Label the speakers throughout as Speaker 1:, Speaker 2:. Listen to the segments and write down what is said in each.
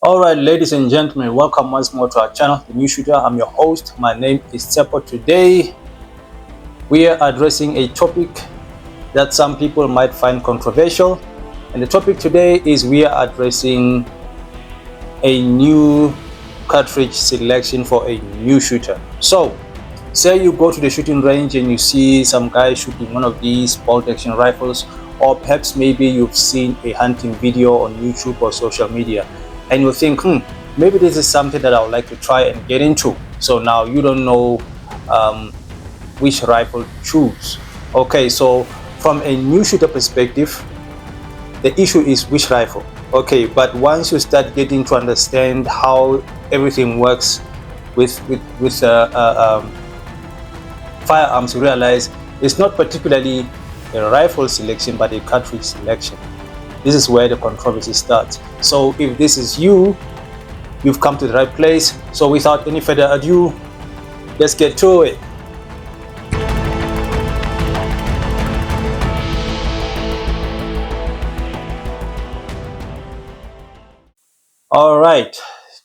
Speaker 1: Alright, ladies and gentlemen, welcome once more to our channel, The New Shooter. I'm your host. My name is Tsepo. Today, we are addressing a topic that some people might find controversial. And the topic today is we are addressing a new cartridge selection for a new shooter. So, say you go to the shooting range and you see some guy shooting one of these bolt action rifles, or perhaps maybe you've seen a hunting video on YouTube or social media, and you think, maybe this is something that I would like to try and get into. So now you don't know which rifle to choose. Okay, so from a new shooter perspective, the issue is which rifle. Okay, but once you start getting to understand how everything works with firearms, you realize it's not particularly a rifle selection but a cartridge selection. This is where the controversy starts. So if this is you, you've come to the right place. So without any further ado, let's get to it. All right,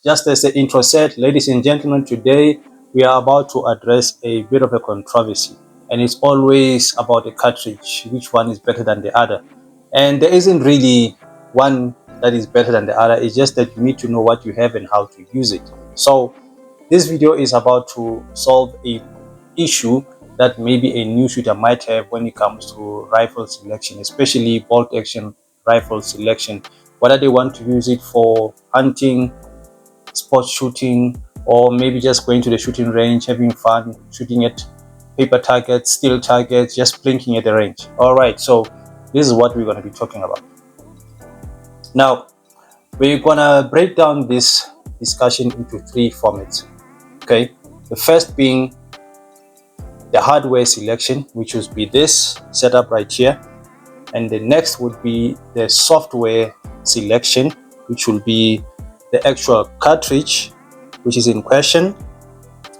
Speaker 1: just as the intro said, ladies and gentlemen, today we are about to address a bit of a controversy, and it's always about the cartridge, which one is better than the other. And there isn't really one that is better than the other. It's just that you need to know what you have and how to use it. So this video is about to solve a issue that maybe a new shooter might have when it comes to rifle selection, especially bolt action rifle selection, whether they want to use it for hunting, sports shooting, or maybe just going to the shooting range, having fun, shooting at paper targets, steel targets, just blinking at the range. All right, so this is what we're going to be talking about. Now, we're going to break down this discussion into three formats. Okay, the first being the hardware selection, which would be this setup right here. And the next would be the software selection, which will be the actual cartridge, which is in question.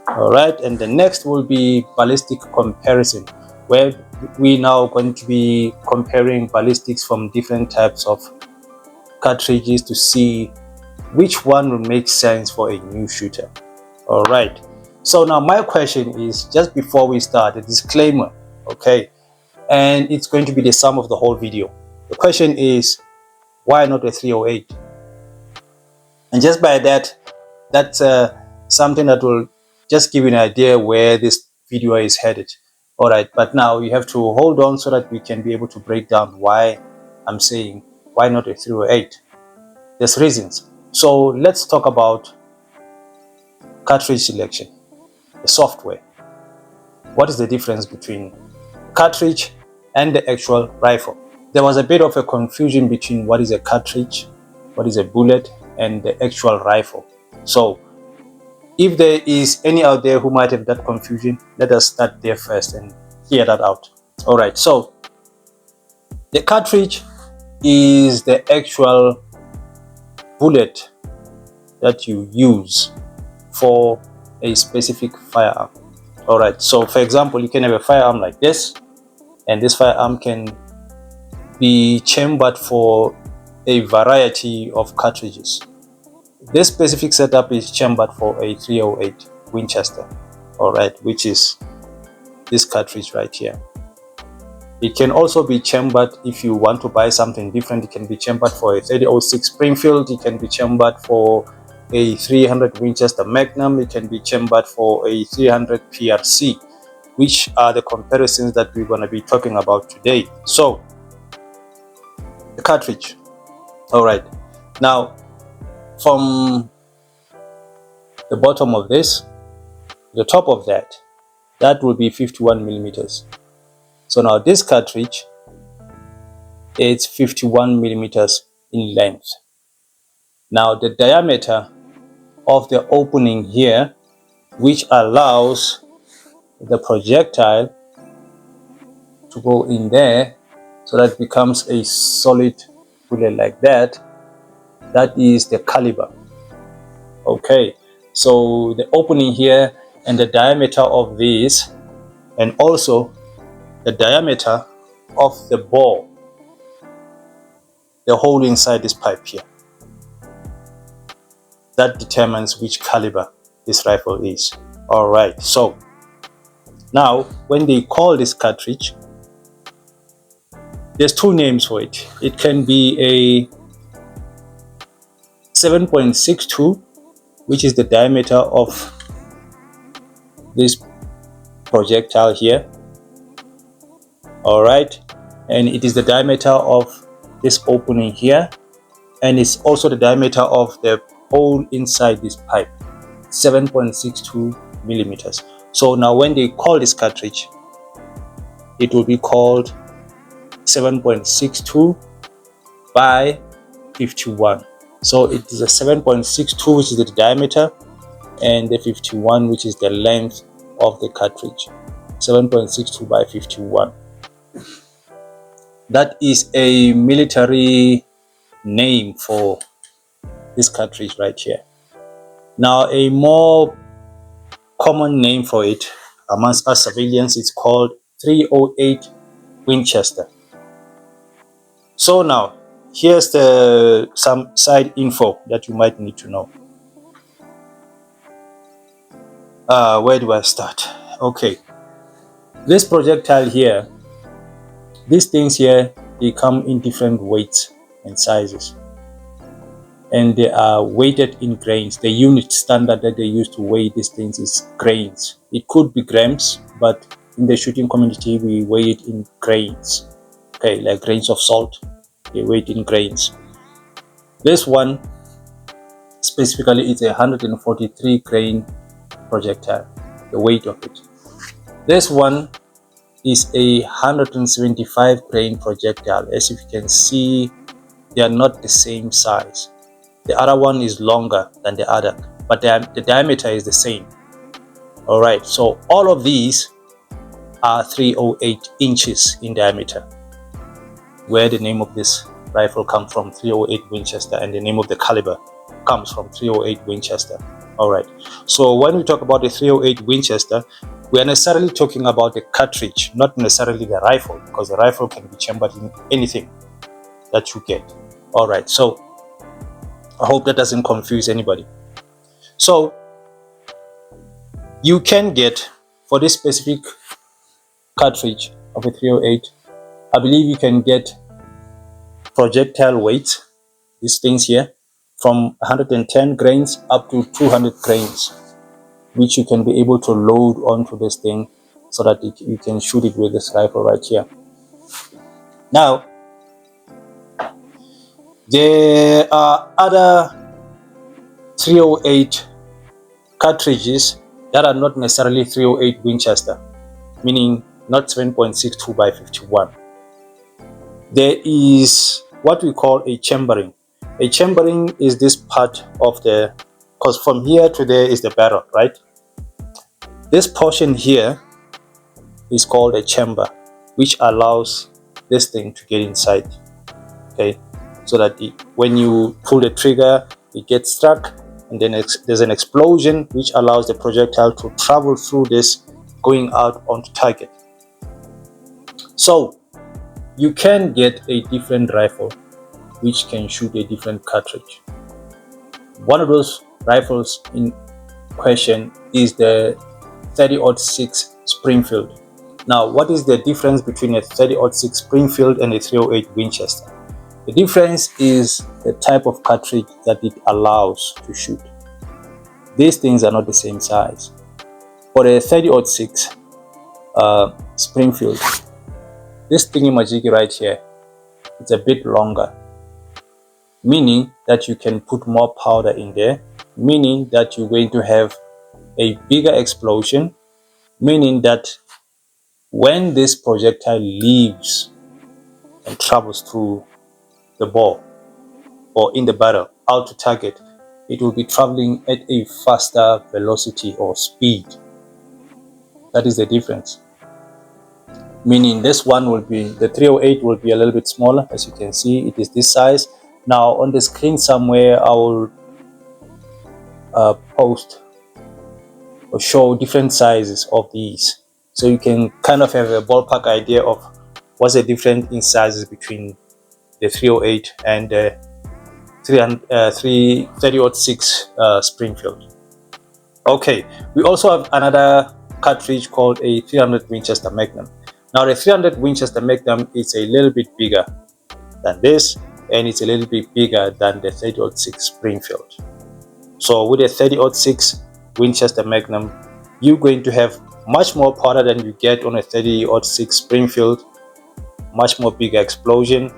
Speaker 1: All right, and the next will be ballistic comparison, where we now going to be comparing ballistics from different types of cartridges to see which one will make sense for a new shooter. All right, so now my question is, just before we start, a disclaimer, okay, and it's going to be the sum of the whole video. The question is, why not a 308? And just by that, that's something that will just give you an idea where this video is headed. All right, but now you have to hold on so that we can be able to break down why I'm saying why not a 308. There's reasons. So let's talk about cartridge selection, the software. What is the difference between cartridge and the actual rifle? There was a bit of a confusion between what is a cartridge, what is a bullet, and the actual rifle. So if there is any out there who might have that confusion, let us start there first and clear that out. All right, so the cartridge is the actual bullet that you use for a specific firearm. All right, so for example, you can have a firearm like this, and this firearm can be chambered for a variety of cartridges. This specific setup is chambered for a 308 Winchester, all right, which is this cartridge right here. It can also be chambered if you want to buy something different. It can be chambered for a 3006 Springfield. It can be chambered for a 300 Winchester Magnum. It can be chambered for a 300 PRC, which are the comparisons that we're going to be talking about today. So the cartridge. All right, now from the bottom of this, the top of that will be 51 millimeters. So now this cartridge, it's 51 millimeters in length. Now the diameter of the opening here, which allows the projectile to go in there so that it becomes a solid bullet like that, that is the caliber. Okay, so the opening here and the diameter of this, and also the diameter of the bore, the hole inside this pipe here. that determines which caliber this rifle is. Alright, so now when they call this cartridge, there's two names for it. It can be a 7.62, which is the diameter of this projectile here. Alright, and it is the diameter of this opening here, and it's also the diameter of the hole inside this pipe, 7.62 millimeters. So now when they call this cartridge, it will be called 7.62 by 51. So it is a 7.62, which is the diameter, and the 51, which is the length of the cartridge. 7.62 by 51. That is a military name for this cartridge right here. Now, a more common name for it amongst us civilians is called 308 Winchester. So now, here's some side info that you might need to know. Where do I start? Okay, this projectile here, these things here, they come in different weights and sizes, and they are weighted in grains. The unit standard that they use to weigh these things is grains. It could be grams, but in the shooting community we weigh it in grains. Okay, like grains of salt, they weigh it in grains. This one specifically is a 143 grain projectile, the weight of it. This one is a 175 grain projectile. As you can see, they are not the same size. The other one is longer than the other, but the diameter is the same. Alright, so all of these are 308 inches in diameter, where the name of this rifle comes from, 308 Winchester, and the name of the caliber comes from 308 Winchester. Alright, so when we talk about the 308 Winchester, we are necessarily talking about the cartridge, not necessarily the rifle, because the rifle can be chambered in anything that you get. Alright, so I hope that doesn't confuse anybody. So you can get, for this specific cartridge of a 308, I believe you can get projectile weight, these things here, from 110 grains up to 200 grains, which you can be able to load onto this thing so that you can shoot it with this rifle right here. Now, there are other 308 cartridges that are not necessarily 308 Winchester, meaning not 7.62 by 51. There is what we call a chambering. A chambering is this part of the, because from here to there is the barrel, right? This portion here is called a chamber, which allows this thing to get inside, okay? So that when you pull the trigger, it gets struck, and then there's an explosion which allows the projectile to travel through this, going out onto target. So you can get a different rifle which can shoot a different cartridge. One of those rifles in question is the 30-06 Springfield. Now, what is the difference between a 30-06 Springfield and a 308 Winchester? The difference is the type of cartridge that it allows to shoot. These things are not the same size. For a 30-06 Springfield, this thingy-majiggy right here, it's a bit longer, meaning that you can put more powder in there, meaning that you're going to have a bigger explosion, meaning that when this projectile leaves and travels through the bore or in the barrel out to target, it will be traveling at a faster velocity or speed. That is the difference. Meaning this one will be, the 308 will be a little bit smaller. As you can see, it is this size. Now on the screen somewhere, I will post or show different sizes of these, so you can kind of have a ballpark idea of what's the difference in sizes between the 308 and the 30-06 Springfield. Okay, we also have another cartridge called a 300 Winchester Magnum. Now the 300 Winchester Magnum is a little bit bigger than this, and it's a little bit bigger than the 30-06 Springfield. So with a 30-06 Winchester Magnum, you're going to have much more powder than you get on a 30-06 Springfield, much more bigger explosion,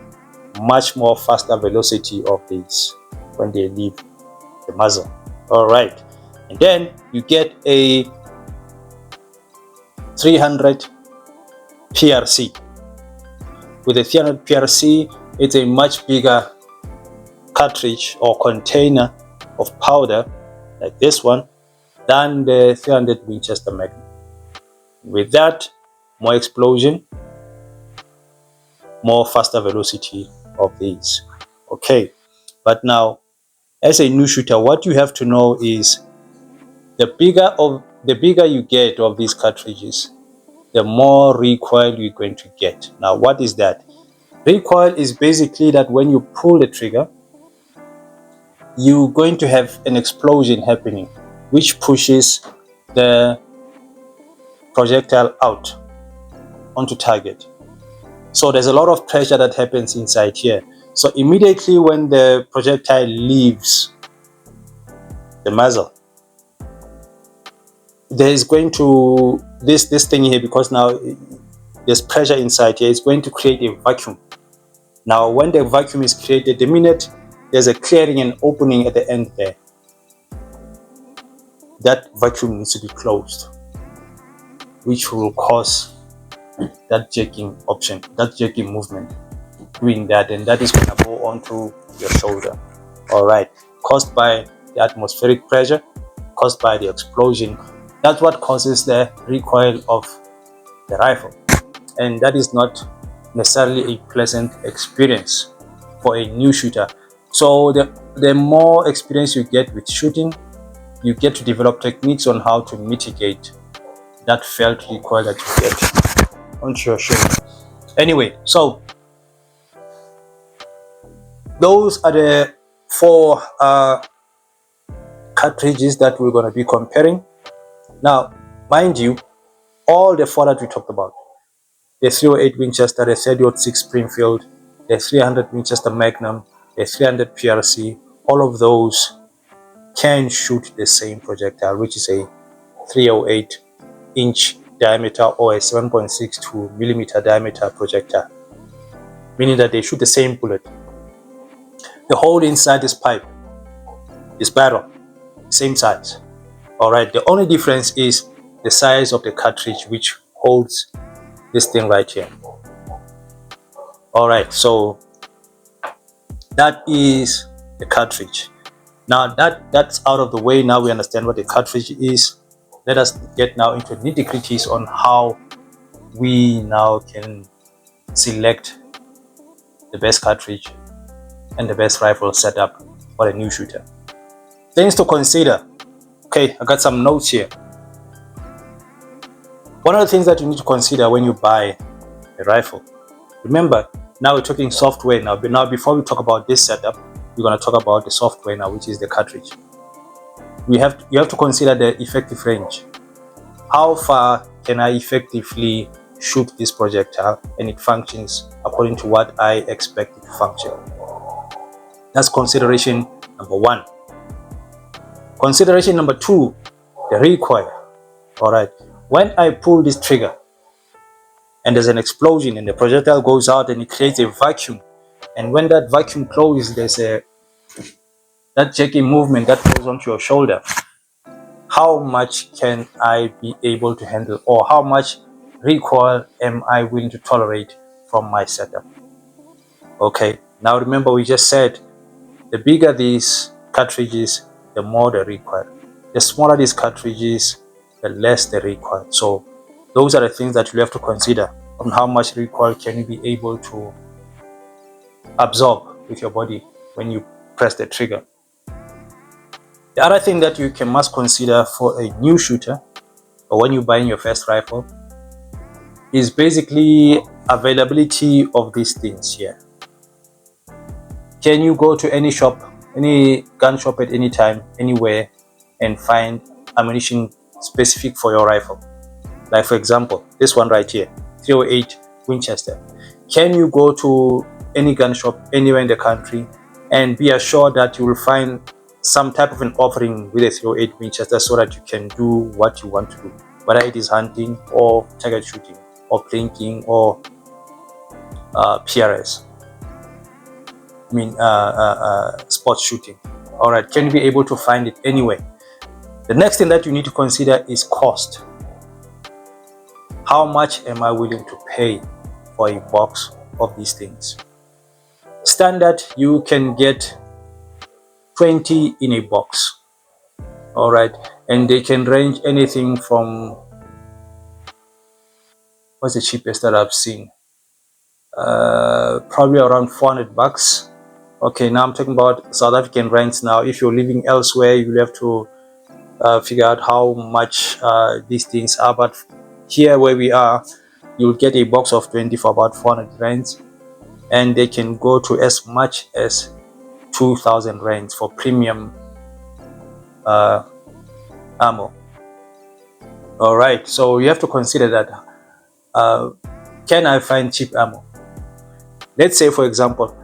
Speaker 1: much more faster velocity of these when they leave the muzzle. All right, and then you get a 300 PRC. With a 300 PRC, it's a much bigger cartridge or container of powder like this one than the 300 Winchester Magnum. With that, more explosion, more faster velocity of these. Okay, but now as a new shooter, what you have to know is the bigger you get of these cartridges, the more recoil you're going to get. Now what is that? Recoil is basically that when you pull the trigger, you're going to have an explosion happening, which pushes the projectile out onto target. So there's a lot of pressure that happens inside here. So immediately when the projectile leaves the muzzle, there is going to this thing here, because now there's pressure inside here, it's going to create a vacuum. Now when the vacuum is created, the minute there's a clearing and opening at the end there, that vacuum needs to be closed, which will cause that jerking option, that jerking movement, doing that, and that is going to go onto your shoulder. All right, caused by the atmospheric pressure, caused by the explosion. That's what causes the recoil of the rifle, and that is not necessarily a pleasant experience for a new shooter. So the more experience you get with shooting, you get to develop techniques on how to mitigate that felt recoil that you get onto your shoulder. Anyway, so those are the four cartridges that we're going to be comparing. Now, mind you, all the four that we talked about, the 308 Winchester, the 30-06 Springfield, the 300 Winchester Magnum, the 300 PRC, all of those can shoot the same projectile, which is a 308 inch diameter or a 7.62 millimeter diameter projectile, meaning that they shoot the same bullet. The hole inside this pipe, this barrel, same size. All right, the only difference is the size of the cartridge, which holds this thing right here. All right, so that is the cartridge. Now that's out of the way. Now we understand what the cartridge is. Let us get now into nitty-gritties on how we now can select the best cartridge and the best rifle setup for a new shooter. Things to consider. Okay, I got some notes here. One of the things that you need to consider when you buy a rifle, remember, now we're talking software now, but now before we talk about this setup, we're going to talk about the software now, which is the cartridge. You have to consider the effective range. How far can I effectively shoot this projectile and it functions according to what I expect it to function? That's consideration number one. Consideration number two, the recoil. All right, when I pull this trigger and there's an explosion and the projectile goes out and it creates a vacuum, and when that vacuum closes, there's that jerking movement that goes onto your shoulder. How much can I be able to handle, or how much recoil am I willing to tolerate from my setup? Okay, now remember, we just said the bigger these cartridges, the more the recoil. The smaller these cartridges, the less the recoil. So those are the things that you have to consider on how much recoil can you be able to absorb with your body when you press the trigger. The other thing that you must consider for a new shooter, or when you're buying your first rifle, is basically availability of these things here. Can you go to any shop any gun shop at any time, anywhere, and find ammunition specific for your rifle. Like for example, this one right here, 308 Winchester. Can you go to any gun shop anywhere in the country and be assured that you will find some type of an offering with a 308 Winchester so that you can do what you want to do, whether it is hunting or target shooting or plinking or PRS, sports shooting. All right, can you be able to find it anywhere? The next thing that you need to consider is cost. How much am I willing to pay for a box of these things? Standard, you can get 20 in a box. All right, and they can range anything from, what's the cheapest that I've seen? Probably around 400 bucks. Okay, now I'm talking about South African rents. Now if you're living elsewhere, you'll have to figure out how much these things are, but here where we are, you'll get a box of 20 for about 400 rands, and they can go to as much as 2,000 rands for premium ammo. All right, so you have to consider that can I find cheap ammo? Let's say for example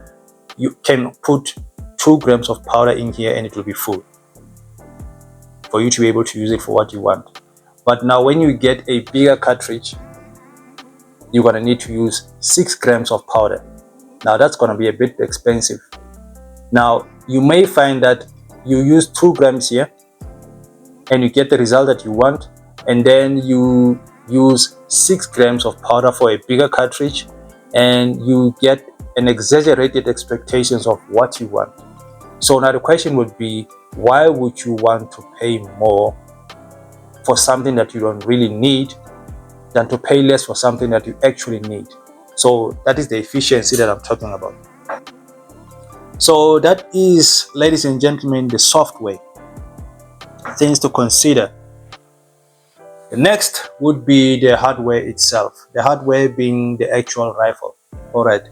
Speaker 1: you can put 2 grams of powder in here and it will be full for you to be able to use it for what you want. But now when you get a bigger cartridge, you're going to need to use 6 grams of powder. Now that's going to be a bit expensive. Now you may find that you use 2 grams here and you get the result that you want, and then you use 6 grams of powder for a bigger cartridge and you get an exaggerated expectations of what you want. So now the question would be, why would you want to pay more for something that you don't really need than to pay less for something that you actually need? So that is the efficiency that I'm talking about. So that is, ladies and gentlemen, the software, things to consider. The next would be the hardware itself, the hardware being the actual rifle. All right,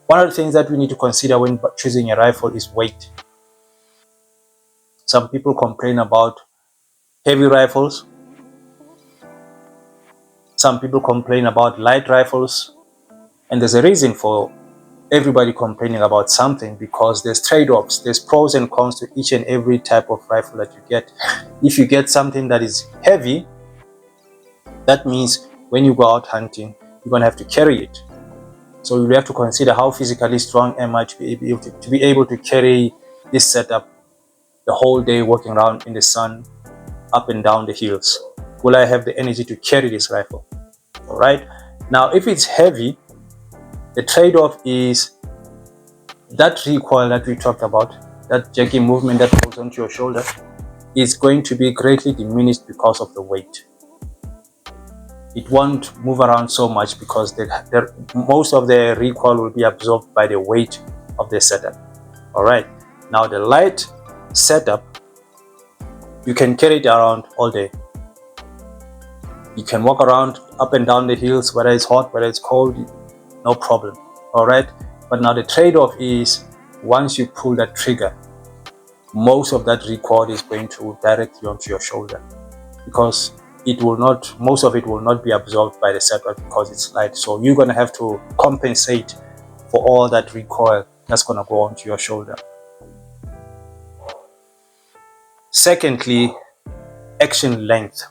Speaker 1: one of the things that we need to consider when choosing a rifle is weight. Some people complain about heavy rifles. Some people complain about light rifles. And there's a reason for everybody complaining about something, because there's trade-offs, there's pros and cons to each and every type of rifle that you get. If you get something that is heavy, that means when you go out hunting, you're going to have to carry it. So you have to consider how physically strong am I to be able to carry this setup the whole day, walking around in the sun, up and down the hills. Will I have the energy to carry this rifle? All right. Now, if it's heavy, the trade-off is that recoil that we talked about, that jerky movement that goes onto your shoulder, is going to be greatly diminished because of the weight. It won't move around so much because most of the recoil will be absorbed by the weight of the setup. All right. Now, the light setup, you can carry it around all day. You can walk around up and down the hills, whether it's hot, whether it's cold, no problem. All right. But now the trade-off is, once you pull that trigger, most of that recoil is going to directly onto your shoulder, because most of it will not be absorbed by the setup because it's light. So you're going to have to compensate for all that recoil that's going to go onto your shoulder. Secondly, action length.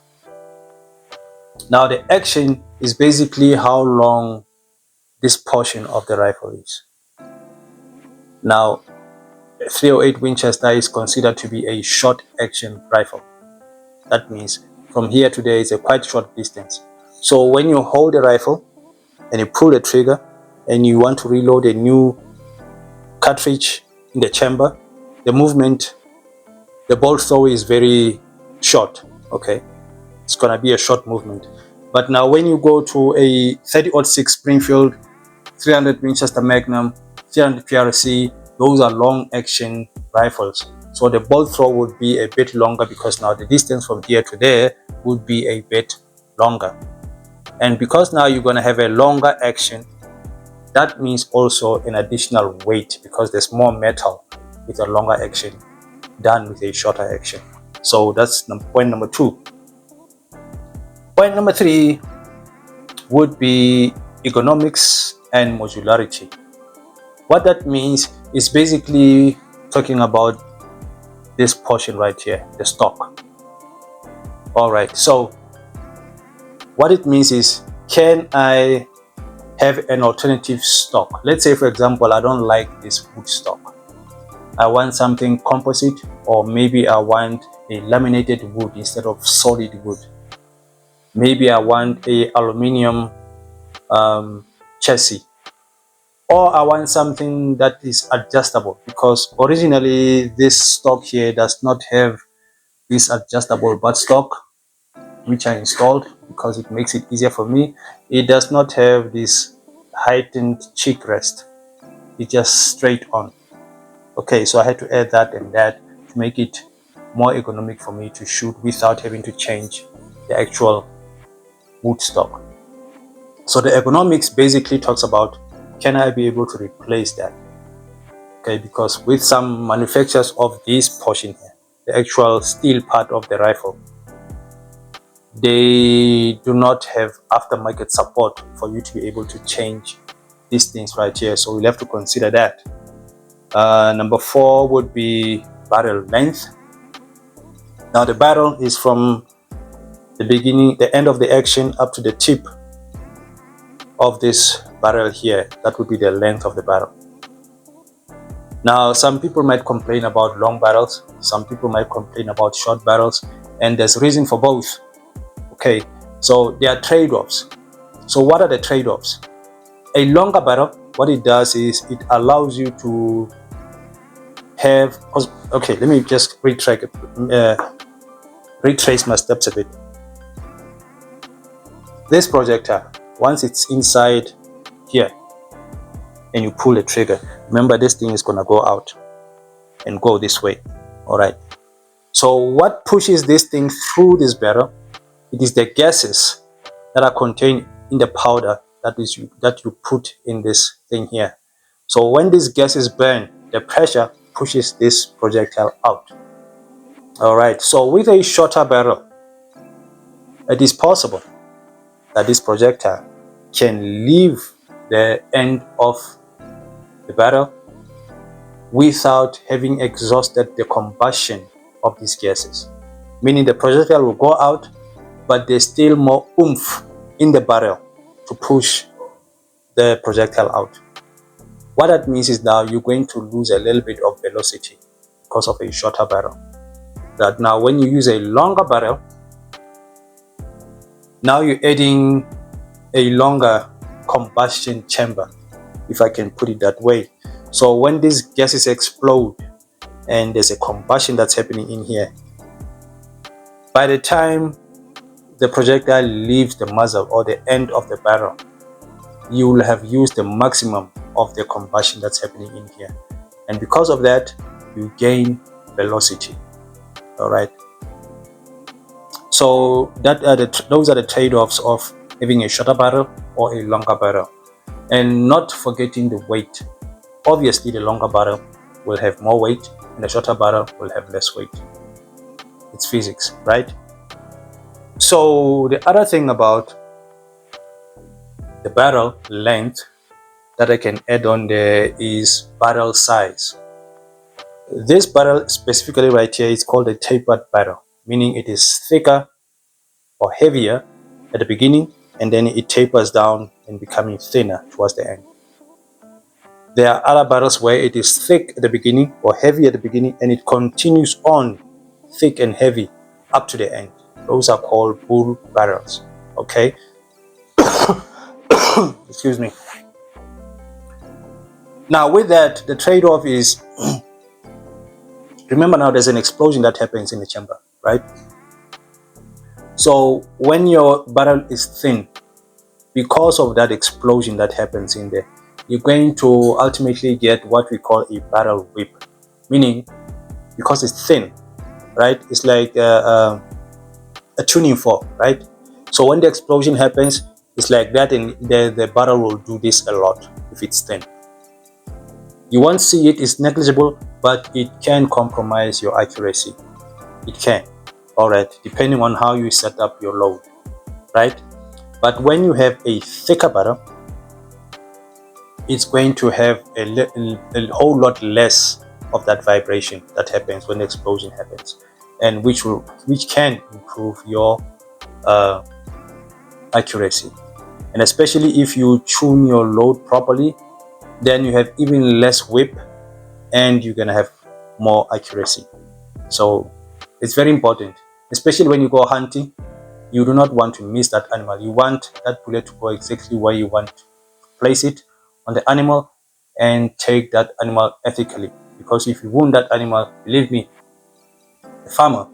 Speaker 1: Now the action is basically how long this portion of the rifle is. Now, a 308 Winchester is considered to be a short action rifle. That means from here to there is a quite short distance. So when you hold the rifle and you pull the trigger and you want to reload a new cartridge in the chamber, the movement, the bolt throw is very short. Okay, it's gonna be a short movement. But now when you go to a 30-06 Springfield, 300 Winchester Magnum, 300 PRC, those are long action rifles. So the bolt throw would be a bit longer, because now the distance from here to there would be a bit longer. And because now you're going to have a longer action, that means also an additional weight, because there's more metal with a longer action than with a shorter action. So that's point number 2. Point number 3 would be ergonomics and modularity. What that means is basically talking about this portion right here, the stock. All right, so what it means is, can I have an alternative stock? Let's say, for example, I don't like this wood stock. I want something composite, or maybe I want a laminated wood instead of solid wood. Maybe I want a aluminum chassis, or I want something that is adjustable, because originally this stock here does not have this adjustable buttstock, which I installed because it makes it easier for me. It does not have this heightened cheek rest. It's just straight on. Okay, so I had to add that and that to make it more economic for me to shoot without having to change the actual wood stock. So the ergonomics basically talks about, can I be able to replace that? Okay, because with some manufacturers of this portion here, the actual steel part of the rifle, they do not have aftermarket support for you to be able to change these things right here. So we'll have to consider that. Number 4 would be barrel length. Now the barrel is from the beginning, the end of the action, up to the tip of this barrel here. That would be the length of the barrel. Now some people might complain about long barrels, some people might complain about short barrels, and there's reason for both. Okay, so there are trade-offs. So what are the trade-offs? A longer barrel, what it does is it allows you to have, okay, let me just retrace my steps a bit. This projectile, once it's inside here and you pull the trigger, remember this thing is gonna go out and go this way. All right, so what pushes this thing through this barrel? It is the gases that are contained in the powder that you put in this thing here. So when these gases burn, the pressure pushes this projectile out. All right, so with a shorter barrel, it is possible that this projectile can leave the end of the barrel without having exhausted the combustion of these gases, meaning the projectile will go out, but there's still more oomph in the barrel to push the projectile out. What that means is now you're going to lose a little bit of velocity because of a shorter barrel. That now when you use a longer barrel, now you're adding a longer combustion chamber, if I can put it that way. So when these gases explode and there's a combustion that's happening in here, by the time the projectile leaves the muzzle or the end of the barrel, you will have used the maximum of the combustion that's happening in here, and because of that you gain velocity. All right, so those are the trade-offs of having a shorter barrel or a longer barrel, and not forgetting the weight. Obviously the longer barrel will have more weight and the shorter barrel will have less weight. It's physics, right? So the other thing about the barrel length that I can add on there is barrel size. This barrel specifically right here is called a tapered barrel, meaning it is thicker or heavier at the beginning, and then it tapers down and becoming thinner towards the end. There are other barrels where it is thick at the beginning or heavy at the beginning, and it continues on thick and heavy up to the end. Those are called bull barrels. Okay. Excuse me. Now with that, the trade-off is remember now there's an explosion that happens in the chamber, right? So when your barrel is thin, because of that explosion that happens in there, you're going to ultimately get what we call a barrel whip, meaning because it's thin, right? It's like a tuning fork, right? So when the explosion happens, it's like that, and the barrel will do this a lot if it's thin. You won't see it, it's negligible, but it can compromise your accuracy. It can, all right, depending on how you set up your load, right? But when you have a thicker barrel, it's going to have a whole lot less of that vibration that happens when the explosion happens, and which can improve your accuracy. And especially if you tune your load properly, then you have even less whip and you're gonna have more accuracy. So it's very important, especially when you go hunting. You do not want to miss that animal. You want that bullet to go exactly where you want to place it on the animal and take that animal ethically. Because if you wound that animal, believe me, the farmer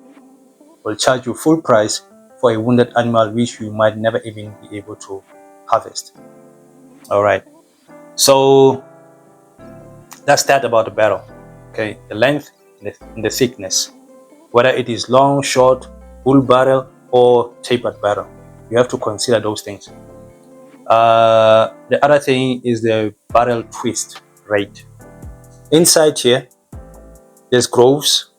Speaker 1: will charge you full price for a wounded animal which you might never even be able to harvest. All right, so that's that about the barrel. Okay, the length and the thickness, whether it is long, short, bull barrel or tapered barrel, you have to consider those things. The other thing is the barrel twist rate. Inside here, there's grooves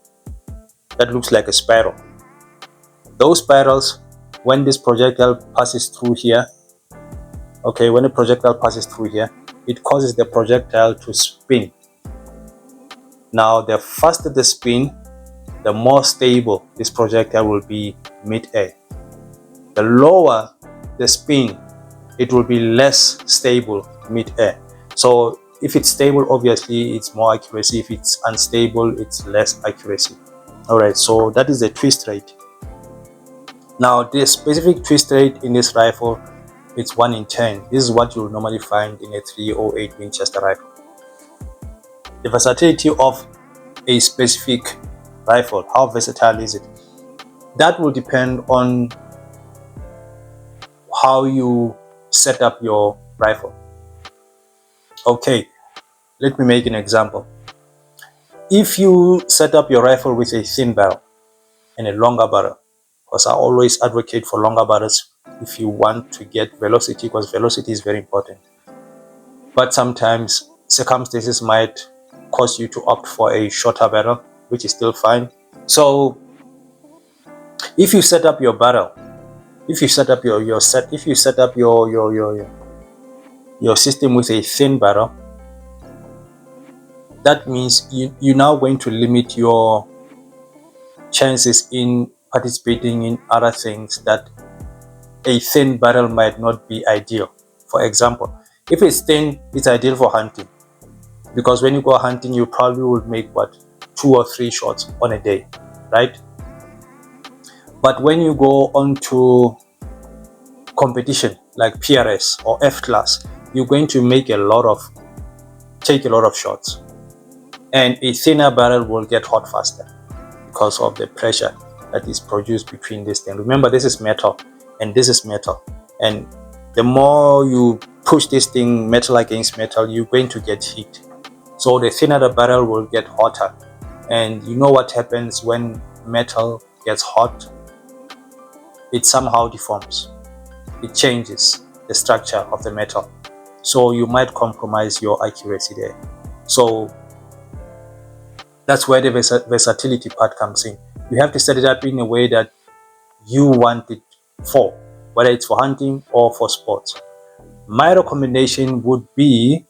Speaker 1: that looks like a spiral. Those spirals, when this projectile passes through here, okay, when the projectile passes through here, it causes the projectile to spin. Now, the faster the spin, the more stable this projectile will be mid-air. The lower the spin, it will be less stable mid-air. So if it's stable, obviously it's more accuracy. If it's unstable, it's less accuracy. All right, so that is the twist rate. Now, the specific twist rate in this rifle, it's 1 in 10. This is what you'll normally find in a 308 Winchester rifle. The versatility of a specific rifle, how versatile is it? That will depend on how you set up your rifle. Okay, let me make an example. If you set up your rifle with a thin barrel and a longer barrel, because I always advocate for longer barrels if you want to get velocity, because velocity is very important. But sometimes circumstances might cause you to opt for a shorter barrel, which is still fine. So if you set up your barrel, if you set up your system with a thin barrel, that means you're now going to limit your chances in participating in other things that a thin barrel might not be ideal. For example, if it's thin, it's ideal for hunting, because when you go hunting, you probably will make 2 or 3 shots on a day, right? But when you go on to competition like PRS or F class, you're going to take a lot of shots, and a thinner barrel will get hot faster because of the pressure that is produced between this thing. Remember, this is metal and this is metal, and the more you push this thing metal against metal, you're going to get heat. So the thinner the barrel will get hotter, and you know what happens when metal gets hot? It somehow deforms. It changes the structure of the metal, so you might compromise your accuracy there. So that's where the versatility part comes in. You have to set it up in a way that you want it for, whether it's for hunting or for sports. My recommendation would be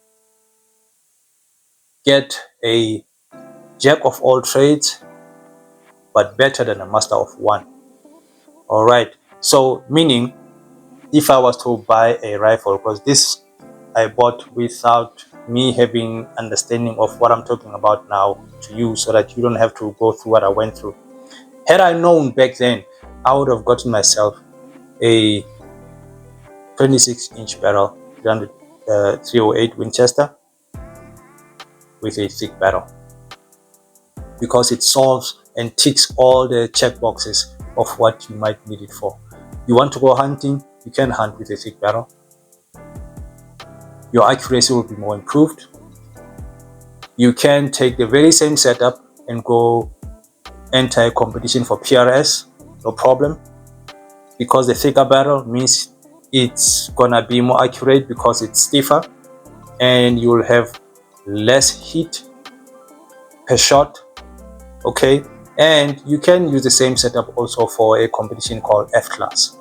Speaker 1: get a jack of all trades, but better than a master of one. All right, so meaning if I was to buy a rifle, because this I bought without me having understanding of what I'm talking about now to you, so that you don't have to go through what I went through. Had I known back then, I would have gotten myself a 26-inch barrel 308 Winchester with a thick barrel, because it solves and ticks all the check boxes of what you might need it for. You want to go hunting, you can hunt with a thick barrel. Your accuracy will be more improved. You can take the very same setup and go enter a competition for PRS, no problem, because the thicker barrel means it's gonna be more accurate because it's stiffer, and you'll have less heat per shot. Okay, and you can use the same setup also for a competition called F class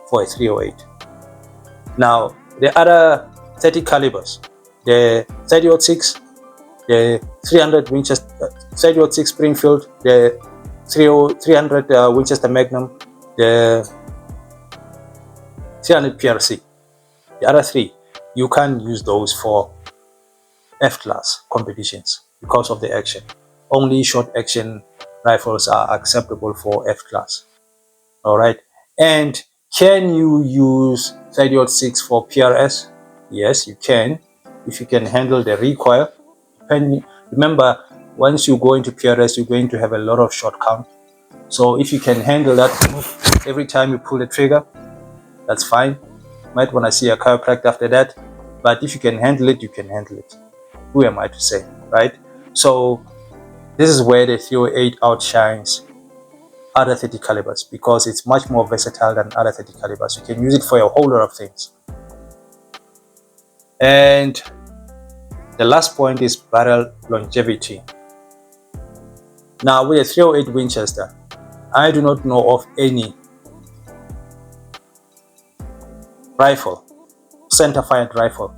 Speaker 1: for a 308. Now the other 30 calibers, the 30-06, the 300 Winchester 30-06 Springfield, the 300 Winchester Magnum, the 300 PRC. The other three, you can't use those for F class competitions because of the action. Only short action rifles are acceptable for F class. All right. And can you use 30-06 for PRS? Yes, you can, if you can handle the recoil. Remember, once you go into PRS, you're going to have a lot of shot count. So if you can handle that every time you pull the trigger, that's fine. Might want to see a chiropractor after that, but if you can handle it, you can handle it. Who am I to say, right? So this is where the 308 outshines other 30 calibers because it's much more versatile than other 30 calibers. You can use it for a whole lot of things. And the last point is barrel longevity. Now with a 308 Winchester, I do not know of any rifle, center-fired rifle,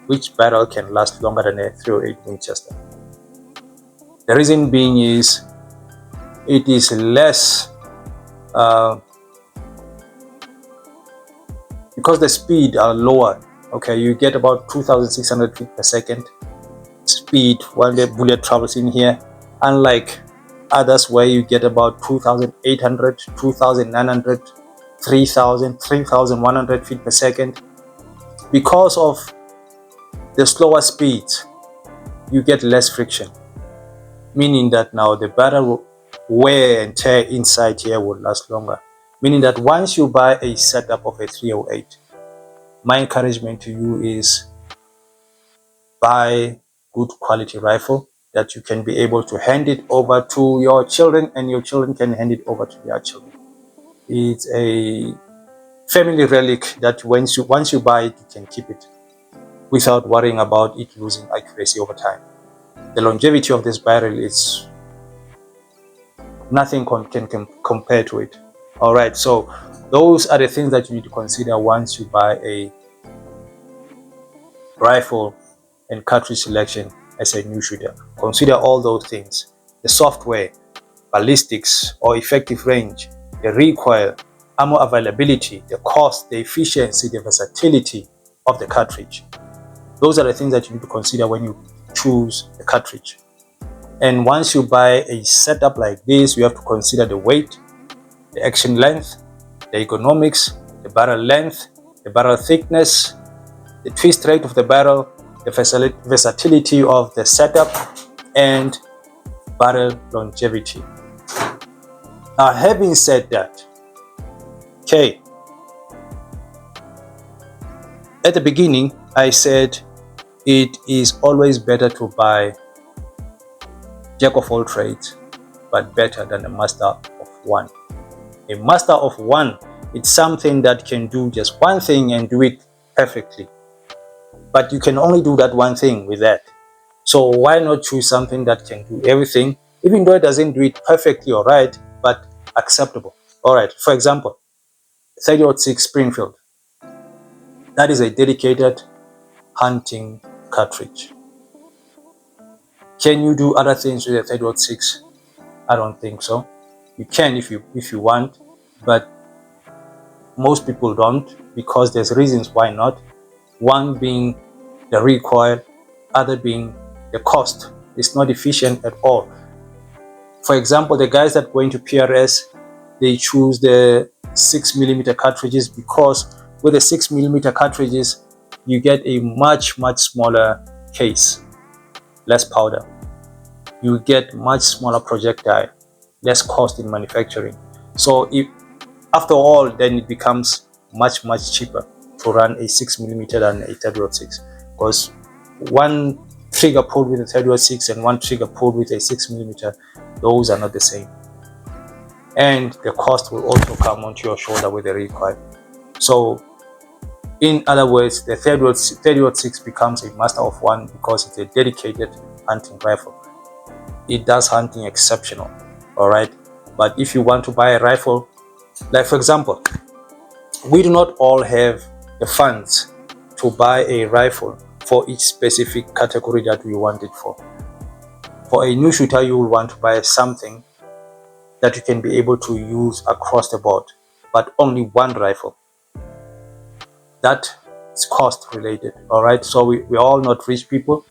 Speaker 1: which barrel can last longer than a 308 Winchester. The reason being is it is less because the speed are lower. Okay, you get about 2,600 feet per second speed while the bullet travels in here, unlike others where you get about 2,800, 2,900, 3,000, 3,100 feet per second. Because of the slower speeds, you get less friction, meaning that now the barrel wear and tear inside here will last longer. Meaning that once you buy a setup of a 308, my encouragement to you is buy good quality rifle that you can be able to hand it over to your children and your children can hand it over to their children. It's a family relic that once you buy it, you can keep it without worrying about it losing accuracy over time. The longevity of this barrel is nothing can compare to it. All right, so those are the things that you need to consider once you buy a rifle and cartridge selection as a new shooter. Consider all those things: the software, ballistics or effective range, the recoil, ammo availability, the cost, the efficiency, the versatility of the cartridge. Those are the things that you need to consider when you choose a cartridge. And once you buy a setup like this, you have to consider the weight, the action length, the ergonomics, the barrel length, the barrel thickness, the twist rate of the barrel, the versatility of the setup, and barrel longevity. Now, having said that, okay, at the beginning, I said it is always better to buy jack of all trades, but better than a master of one. A master of one, it's something that can do just one thing and do it perfectly. But you can only do that one thing with that. So why not choose something that can do everything, even though it doesn't do it perfectly all right, but acceptable. All right, for example, 30-06 Springfield. That is a dedicated hunting cartridge. Can you do other things with a 30-06? I don't think so. You can if you want, but most people don't because there's reasons why not. One being the recoil, other being the cost. It's not efficient at all. For example, the guys that go into PRS, they choose the 6mm cartridges because with the 6mm cartridges, you get a much smaller case, less powder. You get much smaller projectile, less cost in manufacturing. So if after all, then it becomes much cheaper to run a 6mm than a 30-06 because one trigger pulled with a 30-06 and one trigger pulled with a 6mm, those are not the same. And the cost will also come onto your shoulder with the recoil. So in other words, the 30-06 becomes a master of one because it's a dedicated hunting rifle. it does hunting exceptional. All right, but if you want to buy a rifle, like for example, we do not all have the funds to buy a rifle for each specific category that we want it for. For a new shooter, you will want to buy something that you can be able to use across the board, but only one rifle. That is cost related. All right, so we're all not rich people.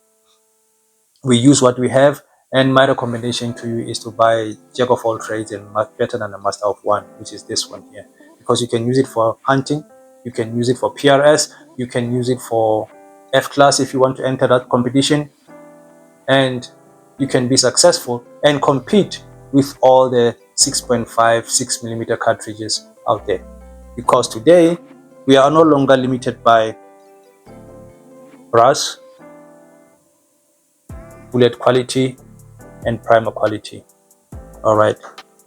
Speaker 1: We use what we have, and my recommendation to you is to buy jack of all trades and better than a master of one, which is this one here, because you can use it for hunting, you can use it for PRS, you can use it for F class if you want to enter that competition, and you can be successful and compete with all the 6.5 6mm cartridges out there, because today we are no longer limited by brass, bullet quality, and primer quality. All right,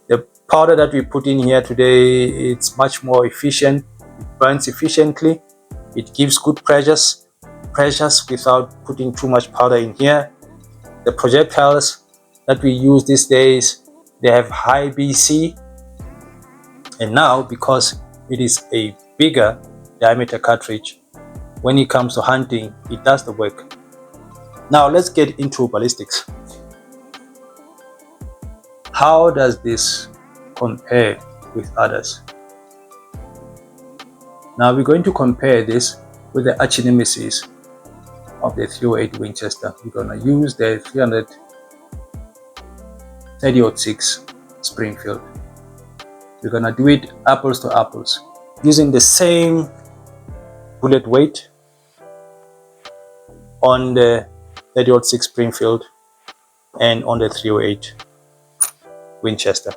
Speaker 1: the powder that we put in here today, it's much more efficient, it burns efficiently, it gives good pressures without putting too much powder in here. The projectiles that we use these days, they have high BC, and now because it is a bigger diameter cartridge, when it comes to hunting, it does the work. Now let's get into ballistics. How does this compare with others? Now we're going to compare this with the arch nemesis of the 308 Winchester. We're going to use the 30-06 Springfield. We're going to do it apples to apples, using the same bullet weight on the 30-06 Springfield and on the 308 Winchester.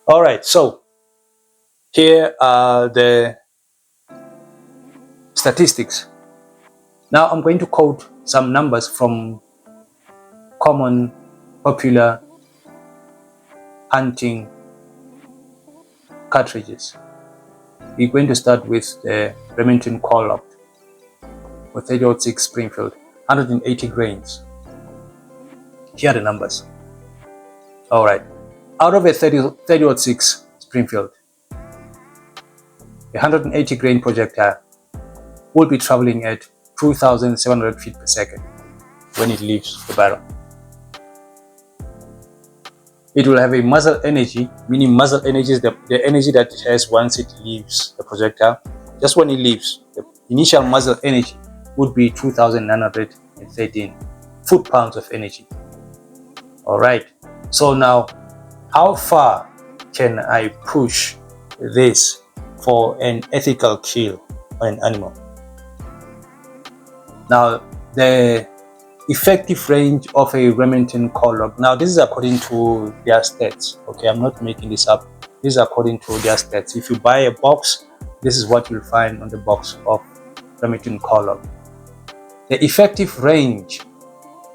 Speaker 1: All right, so here are the statistics. Now I'm going to quote some numbers from common, popular hunting cartridges. We're going to start with the Remington LOCT with 30-06 Springfield, 180 grains. Here are the numbers. All right, out of a 30-06 Springfield, a 180 grain projectile will be traveling at 2,700 feet per second when it leaves the barrel. It will have a muzzle energy, meaning muzzle energy is the energy that it has once it leaves the projectile. Just when it leaves, the initial muzzle energy would be 2,913 foot-pounds of energy. All right, so now how far can I push this for an ethical kill on an animal? Now, the effective range of a Remington LOCT. Now, this is according to their stats. Okay, I'm not making this up. This is according to their stats. If you buy a box, this is what you'll find on the box of Remington LOCT. The effective range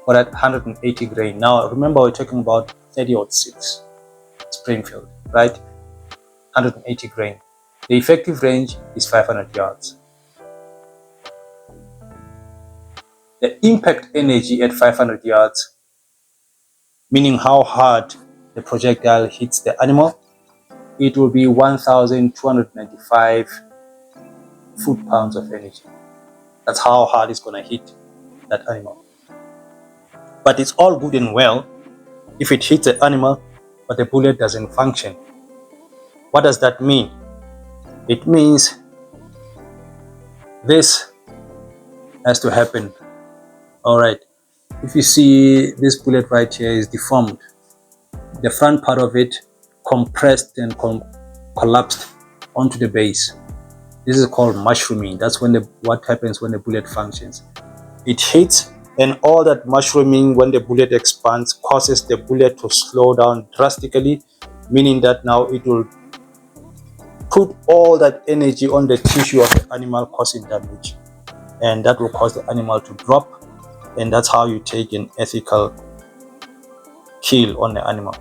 Speaker 1: for that 180 grain. Now, remember we're talking about 30-06 Springfield, right? 180 grain. The effective range is 500 yards. The impact energy at 500 yards, meaning how hard the projectile hits the animal, it will be 1,295 foot-pounds of energy. That's how hard it's going to hit that animal. But it's all good and well if it hits the animal, but the bullet doesn't function. What does that mean? It means this has to happen. All right, if you see this bullet right here is deformed, the front part of it compressed and collapsed onto the base. This is called mushrooming. That's when what happens when the bullet functions. It hits, and all that mushrooming, when the bullet expands, causes the bullet to slow down drastically, meaning that now it will put all that energy on the tissue of the animal, causing damage, and that will cause the animal to drop. And that's how you take an ethical kill on the animal,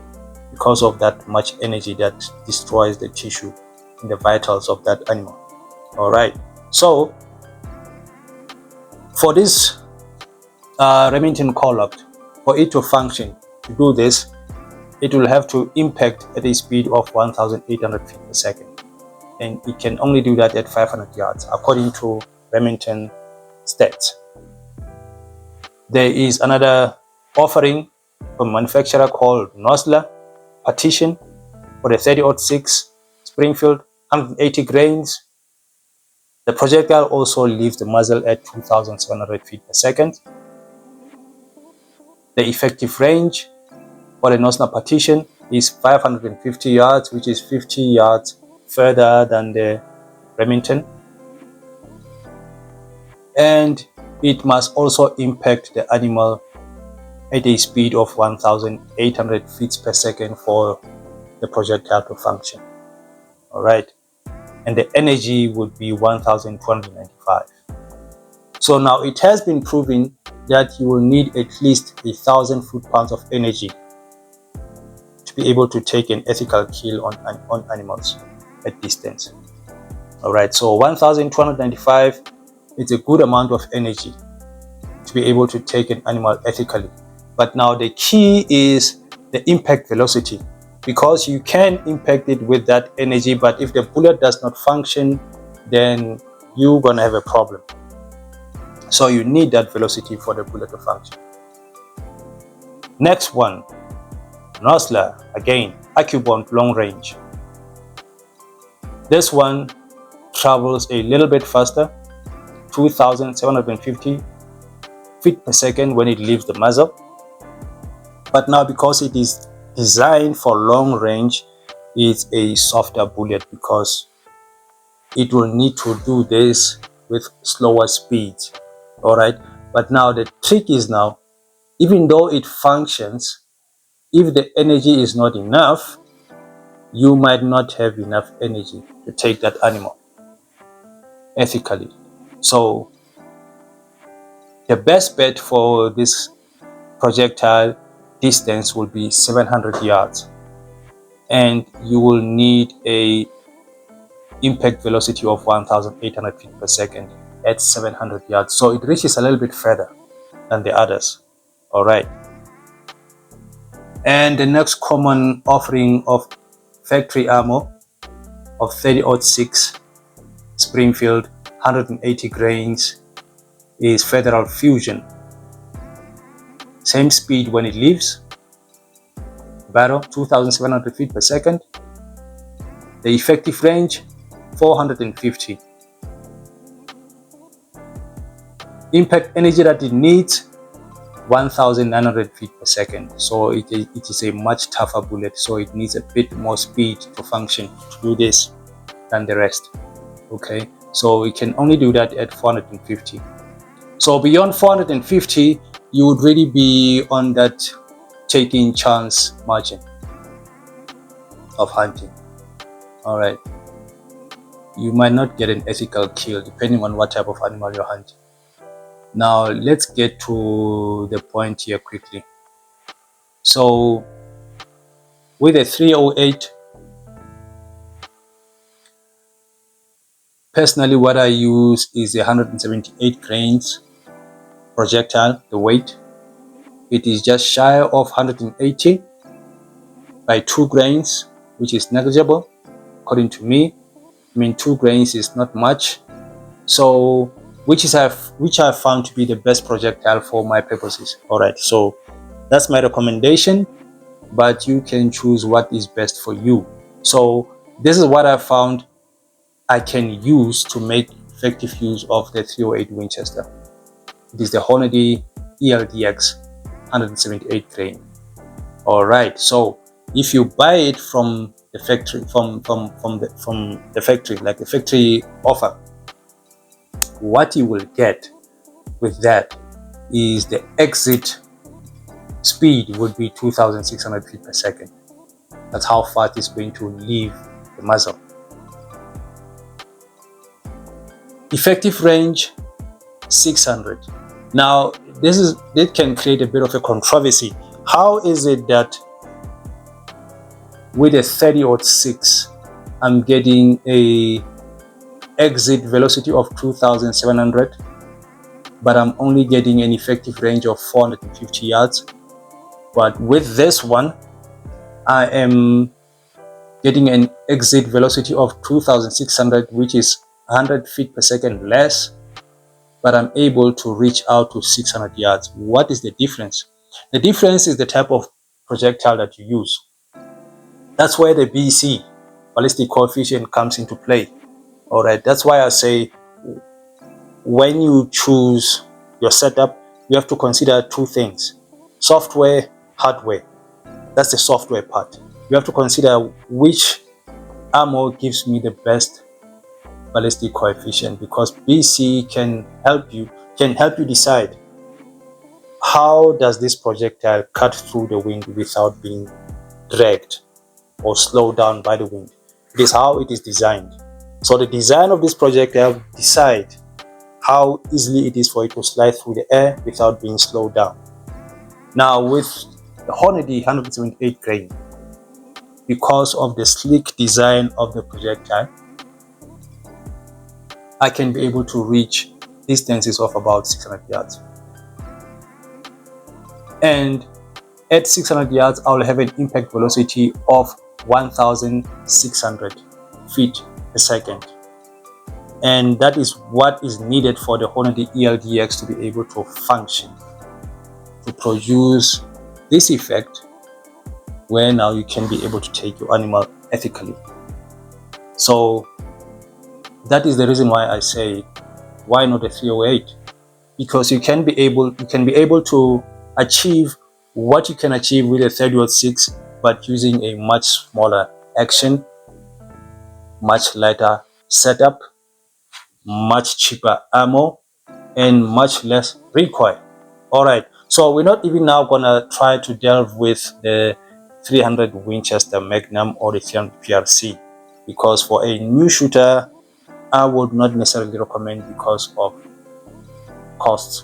Speaker 1: because of that much energy that destroys the tissue and the vitals of that animal. All right, so for this Remington LOCT, For it to function, to do this, it will have to impact at a speed of 1,800 feet per second. And it can only do that at 500 yards, according to Remington stats. There is another offering from a manufacturer called Nosler Partition for the 30-06 Springfield, 180 grains. The projectile also leaves the muzzle at 2,700 feet per second. The effective range for the Nosler Partition is 550 yards, which is 50 yards further than the Remington. And it must also impact the animal at a speed of 1,800 feet per second for the projectile to function. All right, and the energy would be 1,295. So now it has been proven that you will need at least 1,000 foot-pounds of energy to be able to take an ethical kill on animals at distance. All right, so 1,295 is a good amount of energy to be able to take an animal ethically. But now the key is the impact velocity, because you can impact it with that energy, but if the bullet does not function, then you're gonna have a problem. So you need that velocity for the bullet to function. Next one, Nosler, again, AccuBond long range. This one travels a little bit faster, 2,750 feet per second when it leaves the muzzle. But now, because it is designed for long range, it's a softer bullet because it will need to do this with slower speeds. All right, but now the trick is, now even though it functions, if the energy is not enough, you might not have enough energy to take that animal ethically. So the best bet for this projectile distance will be 700 yards, and you will need a impact velocity of 1,800 feet per second at 700 yards. So it reaches a little bit further than the others. All right. And the next common offering of factory ammo of 30-06 Springfield, 180 grains, is Federal Fusion. Same speed when it leaves barrel, 2,700 feet per second. The effective range, 450. Impact energy that it needs, 1,900 feet per second. So it is a much tougher bullet, so it needs a bit more speed to function, to do this, than the rest. Okay, so it can only do that at 450. So beyond 450, you would really be on that taking chance margin of hunting. All right, you might not get an ethical kill depending on what type of animal you're hunting. Now let's get to the point here quickly. So with a 308, personally what I use is a 178 grains projectile. The weight, it is just shy of 180 by 2 grains, which is negligible according to me. I mean, 2 grains is not much, so which I found to be the best projectile for my purposes. All right, so that's my recommendation, but you can choose what is best for you. So this is what I found I can use to make effective use of the 308 Winchester. It is the Hornady ELDX 178 grain. All right, so if you buy it from the factory, from the factory, like the factory offer, what you will get with that is the exit speed would be 2,600 feet per second. That's how far it is going to leave the muzzle. Effective range, 600. Now it can create a bit of a controversy. How is it that with a 30-06 I'm getting a exit velocity of 2,700, but I'm only getting an effective range of 450 yards? But with this one, I am getting an exit velocity of 2600, which is 100 feet per second less, but I'm able to reach out to 600 yards. What is the difference? The difference is the type of projectile that you use. That's where the BC, ballistic coefficient, comes into play. All right, that's why I say when you choose your setup, you have to consider two things: software, hardware. That's the software part. You have to consider which ammo gives me the best ballistic coefficient, because BC can help you decide how does this projectile cut through the wind without being dragged or slowed down by the wind. It is how it is designed. So the design of this projectile decide how easily it is for it to slide through the air without being slowed down. Now with the Hornady 178 grain, because of the sleek design of the projectile, I can be able to reach distances of about 600 yards. And at 600 yards, I will have an impact velocity of 1,600 feet per second. And that is what is needed for the Hornady ELDX to be able to function, to produce this effect where now you can be able to take your animal ethically. So that is the reason why I say, why not a 308? Because you can be able to achieve what you can achieve with a 30-06, but using a much smaller action, much lighter setup, much cheaper ammo, and much less recoil. All right, so we're not even now gonna try to delve with the 300 Winchester Magnum or the 300 PRC, because for a new shooter, I would not necessarily recommend because of costs,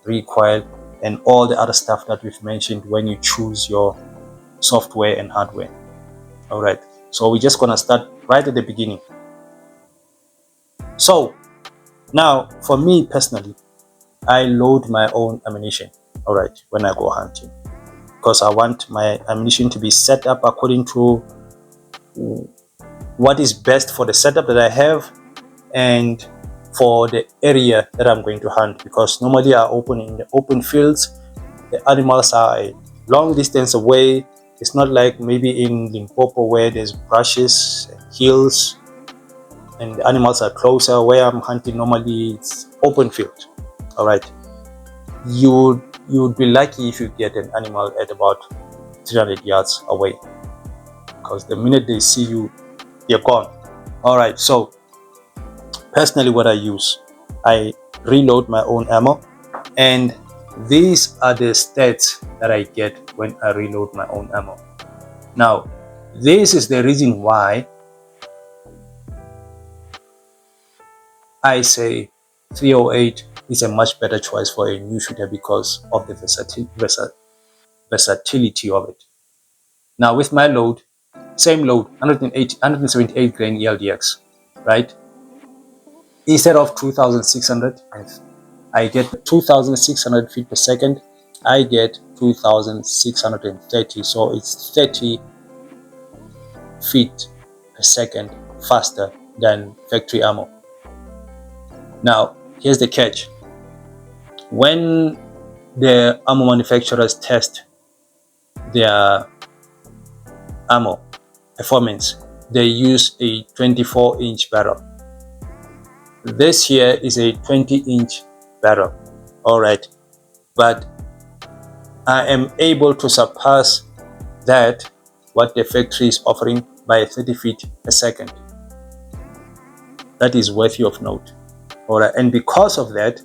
Speaker 1: recoil, and all the other stuff that we've mentioned when you choose your software and hardware. All right, so we're just gonna start right at the beginning. So now, for me personally, I load my own ammunition, all right, when I go hunting, because I want my ammunition to be set up according to what is best for the setup that I have and for the area that I'm going to hunt, because normally I open in the open fields. The animals are a long distance away. It's not like maybe in Limpopo where there's brushes and hills and the animals are closer. Where I'm hunting normally it's open field. All right, you would be lucky if you get an animal at about 300 yards away, because the minute they see you, you're gone. All right, so personally what I use, I reload my own ammo, and these are the stats that I get when I reload my own ammo. Now, this is the reason why I say 308 is a much better choice for a new shooter because of the versatility of it. Now with my load, same load, 178 grain ELDX, right? Instead of 2,600, I get 2,600 feet per second. I get 2,630, so it's 30 feet per second faster than factory ammo. Now, here's the catch. When the ammo manufacturers test their ammo performance, they use a 24-inch barrel. This here is a 20-inch barrel. All right, but I am able to surpass that, what the factory is offering, by 30 feet a second. That is worthy of note. All right, and because of that,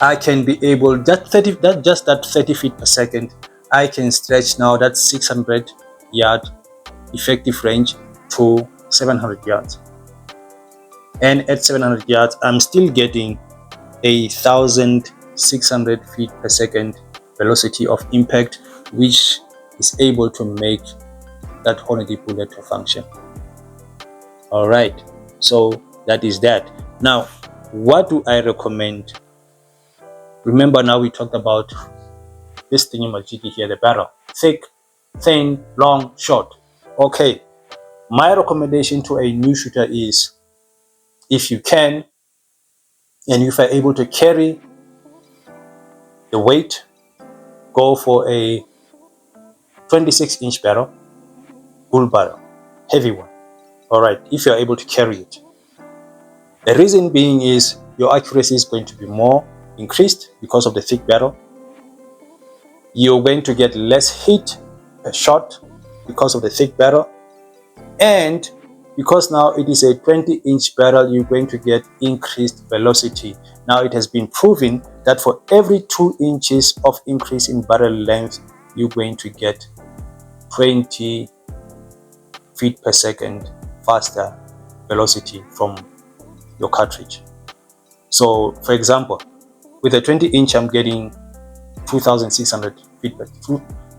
Speaker 1: I can be able, that 30 feet per second, I can stretch now that 600 yard effective range to 700 yards. And at 700 yards, I'm still getting 1,600 feet per second velocity of impact, which is able to make that Hornady bullet to function. All right, so that is that. Now, what do I recommend? Remember, now we talked about this thingamajiggy here, the barrel. Thick, thin, long, short. Okay, my recommendation to a new shooter is, if you can, and if you're able to carry the weight, go for a 26-inch barrel, bull barrel, heavy one. All right, if you're able to carry it. The reason being is your accuracy is going to be more increased because of the thick barrel. You're going to get less hit per shot because of the thick barrel, and because now it is a 20-inch barrel, you're going to get increased velocity. Now it has been proven that for every 2 inches of increase in barrel length, you're going to get 20 feet per second faster velocity from your cartridge. So for example, with a 20-inch, I'm getting 2,600 feet per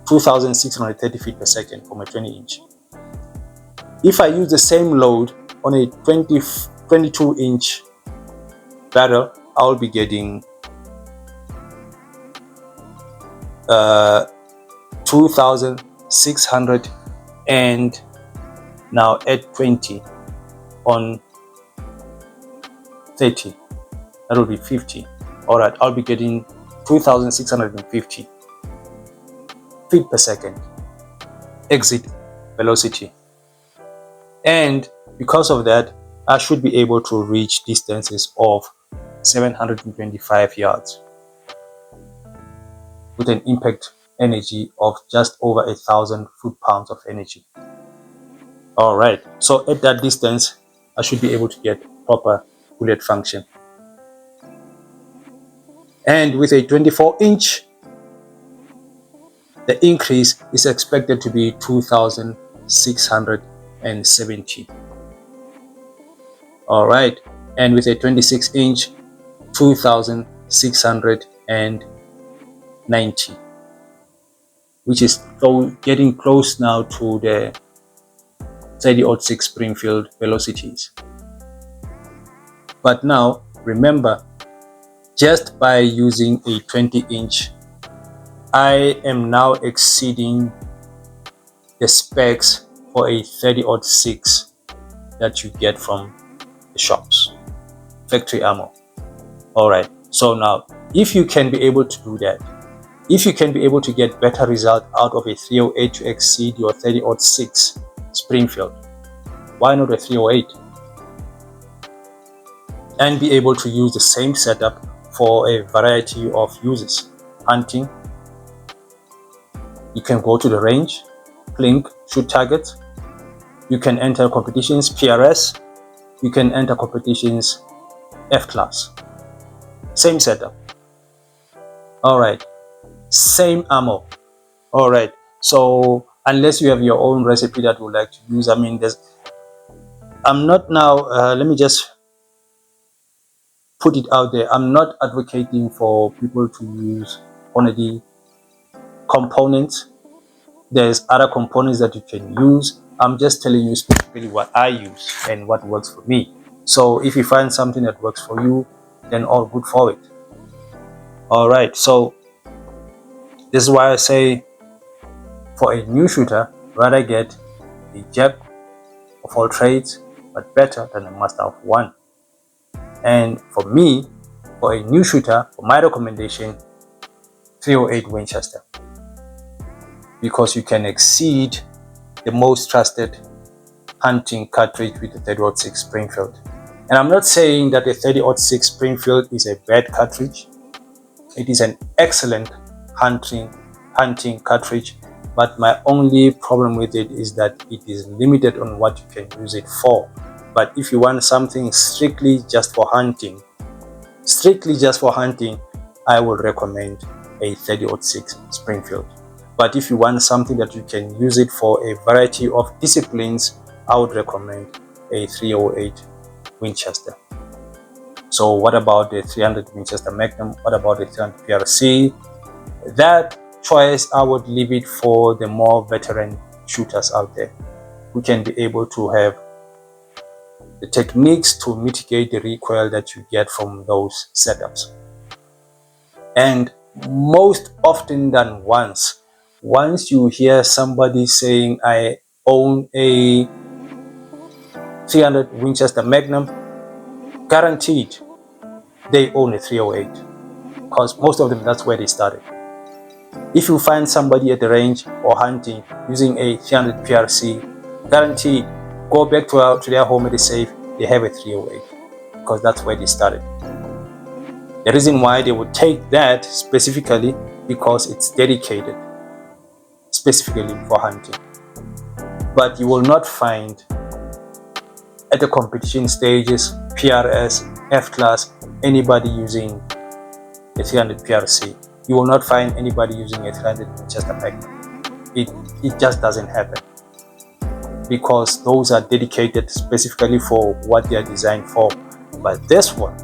Speaker 1: 2,630 feet per second from a 20-inch. If I use the same load on a 22-inch barrel, I'll be getting 2,600, and now at 20 on 30, that will be 50. All right, I'll be getting 2,650 feet per second exit velocity. And because of that, I should be able to reach distances of 725 yards with an impact energy of just over 1,000 foot-pounds of energy. All right, so at that distance, I should be able to get proper bullet function. And with a 24-inch, the increase is expected to be 2,670. All right, and with a 26-inch, 2,690, which is getting close now to the 30-06 Springfield velocities. But now, remember, just by using a 20-inch, I am now exceeding the specs for a 30-06 that you get from the shops, factory ammo. All right, so now if you can be able to do that, if you can be able to get better result out of a 308 to exceed your 30-06 Springfield, why not a 308? And be able to use the same setup for a variety of uses. Hunting, you can go to the range, plink, shoot targets. You can enter competitions, PRS. You can enter competitions, F-class. Same setup. All right, same ammo. All right, so unless you have your own recipe that you would like to use, I mean, I'm not now, let me just put it out there. I'm not advocating for people to use only components. There's other components that you can use. I'm just telling you specifically what I use and what works for me. So if you find something that works for you, then all good for it. All right, so this is why I say for a new shooter, rather get a jack of all trades, but better than a master of one. And for me, for a new shooter, for my recommendation, 308 Winchester, because you can exceed the most trusted hunting cartridge with the 30-06 Springfield. And I'm not saying that the 30-06 Springfield is a bad cartridge. It is an excellent hunting cartridge, but my only problem with it is that it is limited on what you can use it for. But if you want something strictly just for hunting, I would recommend a 30-06 Springfield. But if you want something that you can use it for a variety of disciplines, I would recommend a 308 Winchester. So what about the 300 Winchester Magnum? What about the 300 PRC? That choice, I would leave it for the more veteran shooters out there who can be able to have the techniques to mitigate the recoil that you get from those setups. And most often than once you hear somebody saying, I own a 300 Winchester Magnum, guaranteed they own a 308, because most of them, that's where they started. If you find somebody at the range or hunting using a 300 PRC, guaranteed go back to their home and safe, they have a 308, because that's where they started. The reason why they would take that specifically, because it's dedicated specifically for hunting. But you will not find at the competition stages, PRS, F-class, anybody using a 300 PRC. You will not find anybody using a 300 Winchester Magnum. It just doesn't happen, because those are dedicated specifically for what they are designed for. But this one,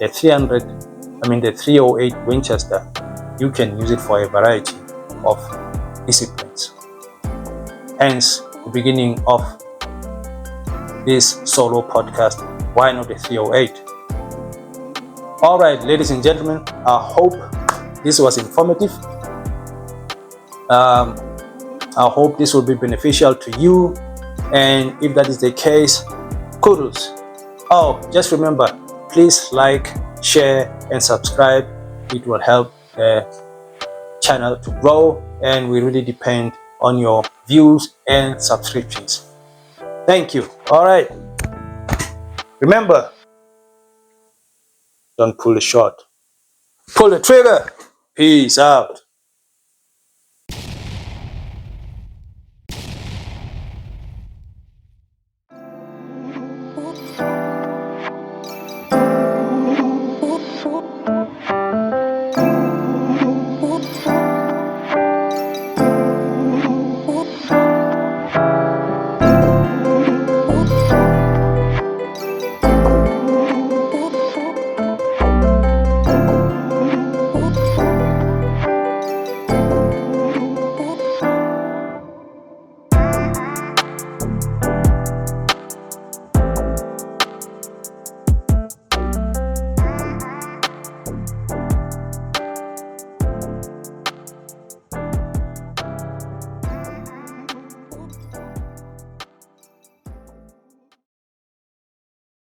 Speaker 1: the 308 Winchester, you can use it for a variety of disciplines. Hence, the beginning of this solo podcast, why not a 308? All right, ladies and gentlemen, I hope this was informative. I hope this will be beneficial to you, and if that is the case, kudos. Oh, just remember, please like, share, and subscribe. It will help the channel to grow, and we really depend on your views and subscriptions. Thank you. All right. Remember, don't pull the shot. Pull the trigger. Peace out.